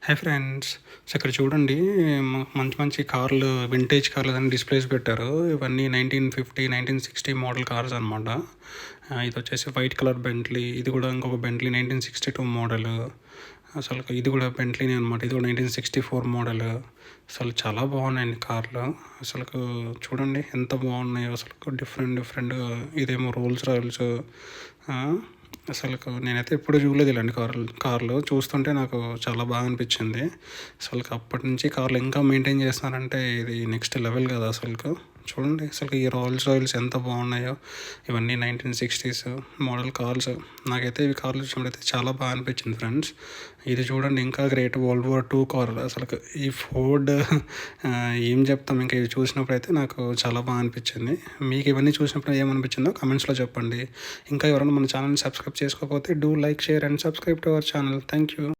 Hi friends. So ఇక్కడ చూడండి, మంచి మంచి కార్లు, వింటేజ్ కార్లు అని డిస్ప్లేస్ పెట్టారు. ఇవన్నీ 1950, 1960 మోడల్ కార్స్ అనమాట. ఇది వచ్చేసి వైట్ కలర్ బెంట్లీ. ఇది కూడా ఇంకొక బెంట్లీ 1962 మోడల్. అసలు ఇది కూడా బెంట్లీనే అనమాట. ఇది కూడా 1964 మోడల్. అసలు చాలా బాగున్నాయండి కార్లు. అసలు చూడండి ఎంత బాగున్నాయో. అసలు డిఫరెంట్గా. ఇదేమో రోల్స్ రాయల్స్. అసలు నేనైతే ఎప్పుడు చూడలేదు ఇలాంటి కార్లు చూస్తుంటే నాకు చాలా బాగా అనిపించింది. అసలు అప్పటి నుంచి కార్లు ఇంకా మెయింటైన్ చేస్తున్నారంటే ఇది నెక్స్ట్ లెవెల్ కదా. అసలు చూడండి, అసలు ఈ రాయల్స్ ఎంత బాగున్నాయో. ఇవన్నీ 1960s మోడల్ కార్స్. నాకైతే ఇవి కార్లు చూసినప్పుడైతే చాలా బాగా అనిపించింది ఫ్రెండ్స్. ఇది చూడండి, ఇంకా great World War II car. అసలు ఈ ఫోర్డ్ ఏం చెప్తాం, ఇంకా ఇవి చూసినప్పుడు అయితే నాకు చాలా బాగా అనిపించింది. మీకు ఇవన్నీ చూసినప్పుడు ఏమనిపించిందో కమెంట్స్లో చెప్పండి. ఇంకా ఎవరైనా మన ఛానల్ని సబ్స్క్రైబ్ చేసుకోకపోతే do like, share and subscribe to our channel. Thank you.